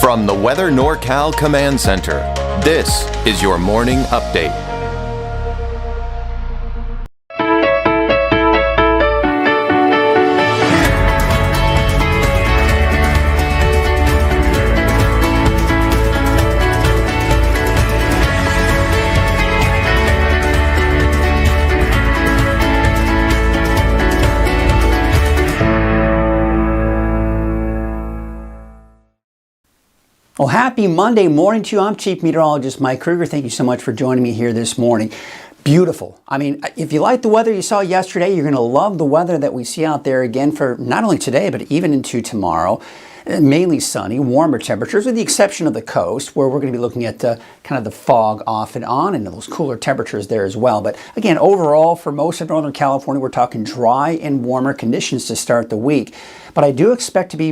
From the Weather NorCal Command Center, this is your morning update. Well, happy Monday morning to you. I'm Chief Meteorologist Mike Krueger. Thank you so much for joining me here this morning. Beautiful. I mean, if you like the weather you saw yesterday, you're going to love the weather that we see out there again for not only today, but even into tomorrow. Mainly sunny, warmer temperatures, with the exception of the coast, where we're going to be looking at kind of the fog off and on, and those cooler temperatures there as well. But again, overall, for most of Northern California, we're talking dry and warmer conditions to start the week. But I do expect to be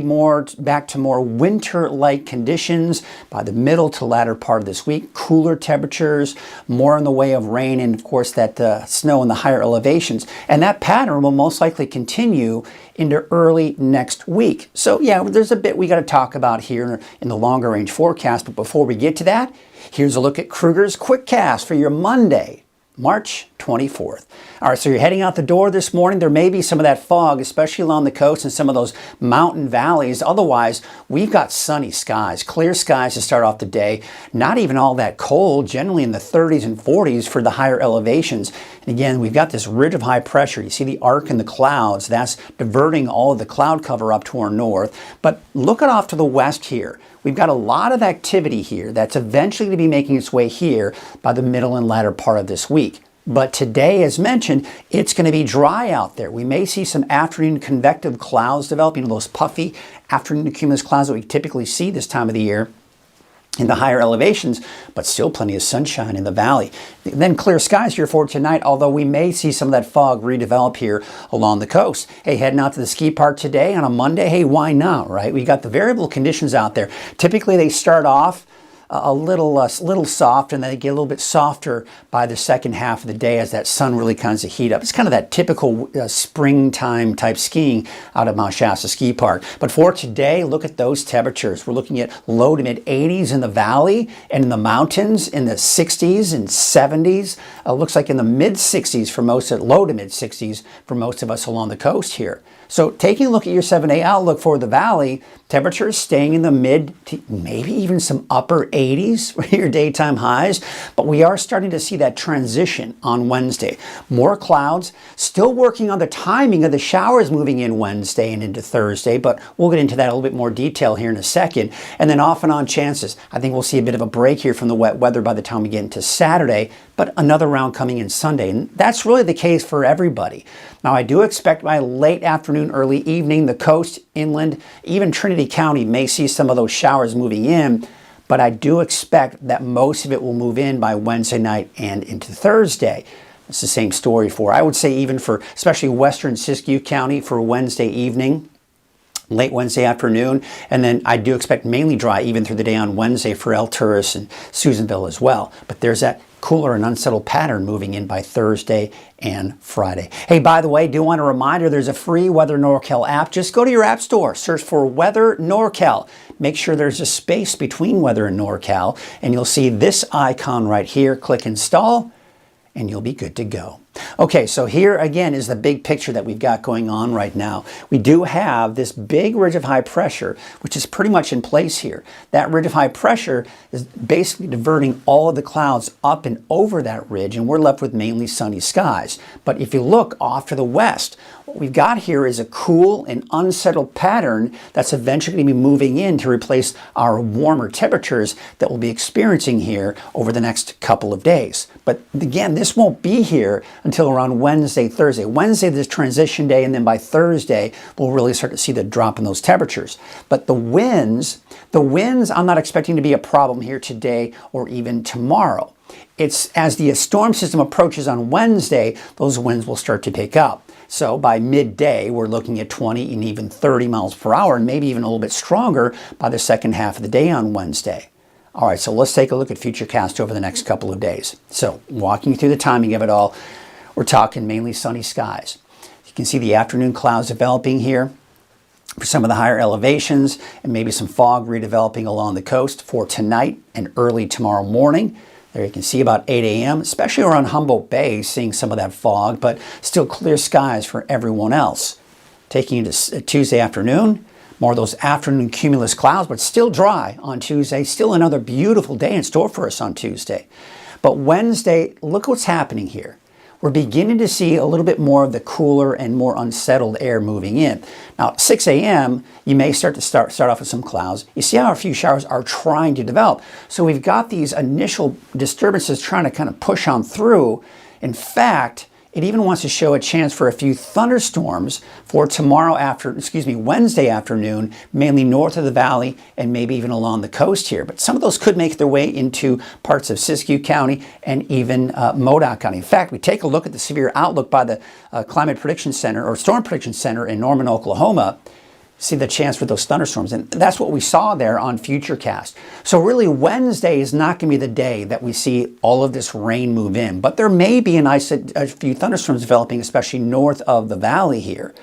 back to more winter-like conditions by the middle to latter part of this week. Cooler temperatures, more in the way of rain, and of course that snow in the higher elevations. And that pattern will most likely continue into early next week. So yeah, there's a bit we got to talk about here in the longer range forecast. But before we get to that, here's a look at Krueger's Quickcast for your Monday, March 24th. All right, so you're heading out the door this morning. There may be some of that fog, especially along the coast and some of those mountain valleys. Otherwise, we've got sunny skies, clear skies to start off the day. Not even all that cold, generally in the 30s and 40s for the higher elevations. And again, we've got this ridge of high pressure. You see the arc in the clouds. That's diverting all of the cloud cover up to our north. But look at off to the west here. We've got a lot of activity here that's eventually going to be making its way here by the middle and latter part of this week. But today, as mentioned, it's going to be dry out there. We may see some afternoon convective clouds developing, those puffy afternoon cumulus clouds that we typically see this time of the year in the higher elevations, but still plenty of sunshine in the valley. Then clear skies here for tonight, although we may see some of that fog redevelop here along the coast. Hey, heading out to the ski park today on a Monday, hey, why not, right? We got the variable conditions out there. Typically, they start off a little soft, and then they get a little bit softer by the second half of the day as that sun really kinds of heat up. It's kind of that typical springtime type skiing out at Mount Shasta Ski Park. But for today, look at those temperatures. We're looking at low to mid 80s in the valley, and in the mountains in the 60s and 70s. Looks like in the mid 60s for most, low to mid 60s for most of us along the coast here. So taking a look at your 7-day outlook for the valley, temperatures staying in the mid to maybe even some upper 80s for your daytime highs. But we are starting to see that transition on Wednesday. More clouds, still working on the timing of the showers moving in Wednesday and into Thursday, but we'll get into that a little bit more detail here in a second. And then off and on chances. I think we'll see a bit of a break here from the wet weather by the time we get into Saturday, but another round coming in Sunday. And that's really the case for everybody. Now, I do expect by late afternoon, early evening, the coast, inland, even Trinity County may see some of those showers moving in, but I do expect that most of it will move in by Wednesday night and into Thursday. It's the same story for, I would say, even for especially western Siskiyou County for Wednesday evening, late Wednesday afternoon, and then I do expect mainly dry even through the day on Wednesday for El Turris and Susanville as well. But there's that cooler and unsettled pattern moving in by Thursday and Friday. Hey, by the way, do want a reminder, there's a free Weather NorCal app. Just go to your app store, search for Weather NorCal. Make sure there's a space between Weather and NorCal, and you'll see this icon right here. Click install, and you'll be good to go. Okay, so here again is the big picture that we've got going on right now. We do have this big ridge of high pressure, which is pretty much in place here. That ridge of high pressure is basically diverting all of the clouds up and over that ridge, and we're left with mainly sunny skies. But if you look off to the west, what we've got here is a cool and unsettled pattern that's eventually going to be moving in to replace our warmer temperatures that we'll be experiencing here over the next couple of days. But again, this won't be here until around Wednesday, Thursday. Wednesday, this transition day, and then by Thursday, we'll really start to see the drop in those temperatures. But the winds, I'm not expecting to be a problem here today or even tomorrow. It's as the storm system approaches on Wednesday, those winds will start to pick up. So by midday, we're looking at 20 and even 30 miles per hour, and maybe even a little bit stronger by the second half of the day on Wednesday. All right, so let's take a look at Futurecast over the next couple of days. So walking through the timing of it all, we're talking mainly sunny skies. You can see the afternoon clouds developing here. for some of the higher elevations, and maybe some fog redeveloping along the coast for tonight and early tomorrow morning. There you can see about 8 a.m., especially around Humboldt Bay, seeing some of that fog, but still clear skies for everyone else. Taking you to Tuesday afternoon, more of those afternoon cumulus clouds, but still dry on Tuesday. Still another beautiful day in store for us on Tuesday. But Wednesday, look what's happening here. We're beginning to see a little bit more of the cooler and more unsettled air moving in. Now, at 6 a.m., you may start off with some clouds. You see how a few showers are trying to develop. So we've got these initial disturbances trying to kind of push on through. In fact, it even wants to show a chance for a few thunderstorms for Wednesday afternoon, mainly north of the valley and maybe even along the coast here. But some of those could make their way into parts of Siskiyou County and even Modoc County. In fact, we take a look at the severe outlook by the Climate Prediction Center or Storm Prediction Center in Norman, Oklahoma. See the chance for those thunderstorms. And that's what we saw there on Futurecast. So really Wednesday is not going to be the day that we see all of this rain move in. But there may be a few thunderstorms developing, especially north of the valley here.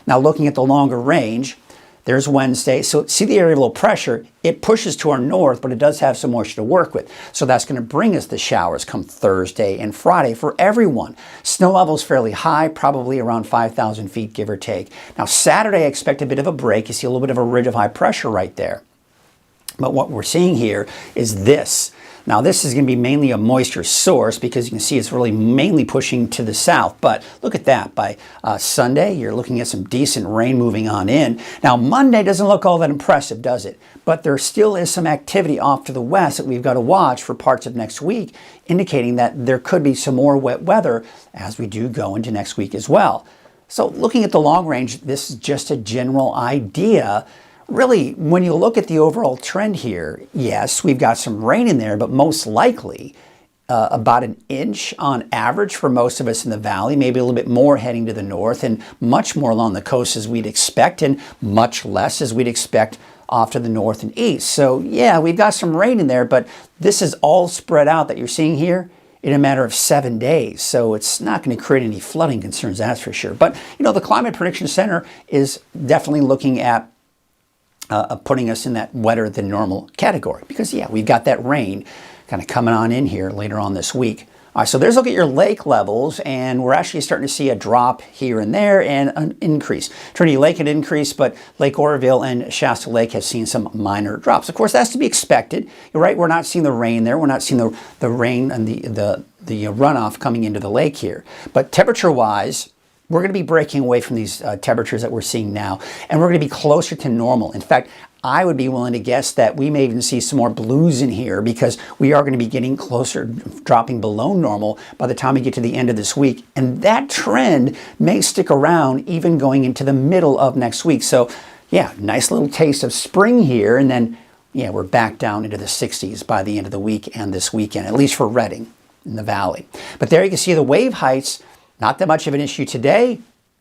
Now looking at the longer range, there's Wednesday. So see the area of low pressure, it pushes to our north, but it does have some moisture to work with. So that's going to bring us the showers come Thursday and Friday for everyone. Snow levels fairly high, probably around 5,000 feet, give or take. Now Saturday, I expect a bit of a break. You see a little bit of a ridge of high pressure right there. But what we're seeing here is this. Now this is going to be mainly a moisture source because you can see it's really mainly pushing to the south. But look at that. By Sunday, you're looking at some decent rain moving on in. Now Monday doesn't look all that impressive, does it? But there still is some activity off to the west that we've got to watch for parts of next week, indicating that there could be some more wet weather as we do go into next week as well. So looking at the long range, this is just a general idea. Really, when you look at the overall trend here, yes, we've got some rain in there, but most likely about an inch on average for most of us in the valley, maybe a little bit more heading to the north and much more along the coast as we'd expect and much less as we'd expect off to the north and east. So yeah, we've got some rain in there, but this is all spread out that you're seeing here in a matter of 7 days. So it's not going to create any flooding concerns, that's for sure. But you know, the Climate Prediction Center is definitely looking at putting us in that wetter than normal category because yeah, we've got that rain kind of coming on in here later on this week. All right, so there's a look at your lake levels, and we're actually starting to see a drop here and there and an increase. Trinity Lake had increased, but Lake Oroville and Shasta Lake have seen some minor drops. Of course, that's to be expected. You're right, we're not seeing the rain there. We're not seeing the rain and the runoff coming into the lake here. But temperature-wise, we're going to be breaking away from these temperatures that we're seeing now, and we're going to be closer to normal. In fact, I would be willing to guess that we may even see some more blues in here because we are going to be getting closer, dropping below normal by the time we get to the end of this week. And that trend may stick around even going into the middle of next week. So yeah, nice little taste of spring here. And then, yeah, we're back down into the 60s by the end of the week and this weekend, at least for Redding in the valley. But there you can see the wave heights. Not that much of an issue today,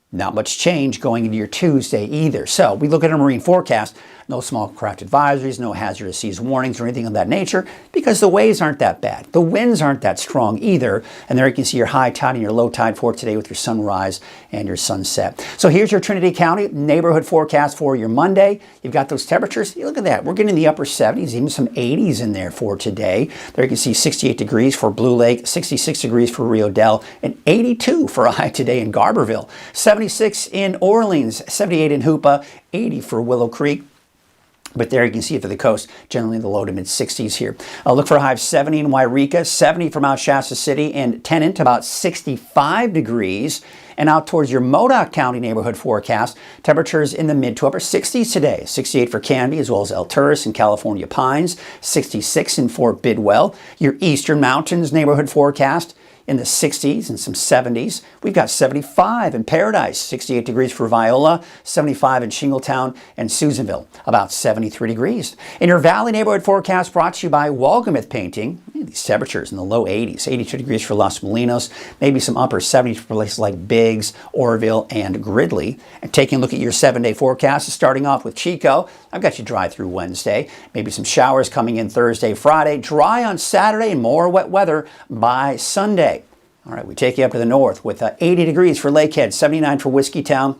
not much change going into your Tuesday either. So we look at a marine forecast, no small craft advisories, no hazardous seas warnings or anything of that nature because the waves aren't that bad. The winds aren't that strong either. And there you can see your high tide and your low tide for today with your sunrise and your sunset. So here's your Trinity County neighborhood forecast for your Monday. You've got those temperatures. Look at that. We're getting the upper 70s, even some 80s in there for today. There you can see 68 degrees for Blue Lake, 66 degrees for Rio Dell, and 82 for a high today in Garberville. 76 in Orleans, 78 in Hoopa, 80 for Willow Creek. But there you can see it for the coast, generally in the low to mid 60s here. Look for a high of 70 in Wairika, 70 for Mount Shasta City, and Tennant about 65 degrees. And out towards your Modoc County neighborhood forecast, temperatures in the mid to upper 60s today. 68 for Canby as well as El Turris and California Pines, 66 in Fort Bidwell. Your Eastern Mountains neighborhood forecast in the 60s and some 70s. We've got 75 in Paradise, 68 degrees for Viola, 75 in Shingletown and Susanville, about 73 degrees. In your Valley neighborhood forecast brought to you by Walgamuth Painting, these temperatures in the low 80s, 82 degrees for Los Molinos, maybe some upper 70s for places like Biggs, Oroville, and Gridley. And taking a look at your 7-day forecast, starting off with Chico, I've got you dry through Wednesday, maybe some showers coming in Thursday, Friday, dry on Saturday, and more wet weather by Sunday. All right, we take you up to the north with 80 degrees for Lakehead, 79 for Whiskeytown,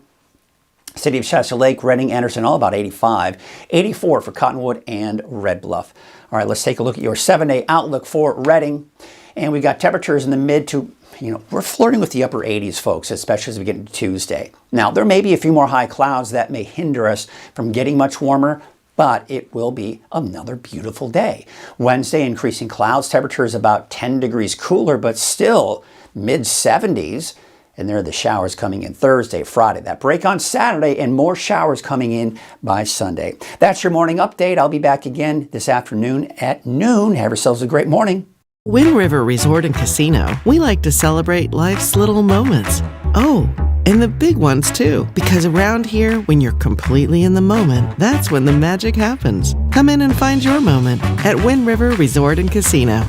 City of Shasta Lake, Redding, Anderson, all about 85. 84 for Cottonwood and Red Bluff. All right, let's take a look at your 7-day outlook for Redding. And we've got temperatures in the mid to, we're flirting with the upper 80s, folks, especially as we get into Tuesday. Now, there may be a few more high clouds that may hinder us from getting much warmer, but it will be another beautiful day. Wednesday, increasing clouds. Temperature is about 10 degrees cooler, but still mid-70s. And there are the showers coming in Thursday, Friday. That break on Saturday, and more showers coming in by Sunday. That's your morning update. I'll be back again this afternoon at noon. Have yourselves a great morning. Wind River Resort and Casino, we like to celebrate life's little moments. Oh, and the big ones too, because around here, when you're completely in the moment, that's when the magic happens. Come in and find your moment at Wind River Resort and Casino.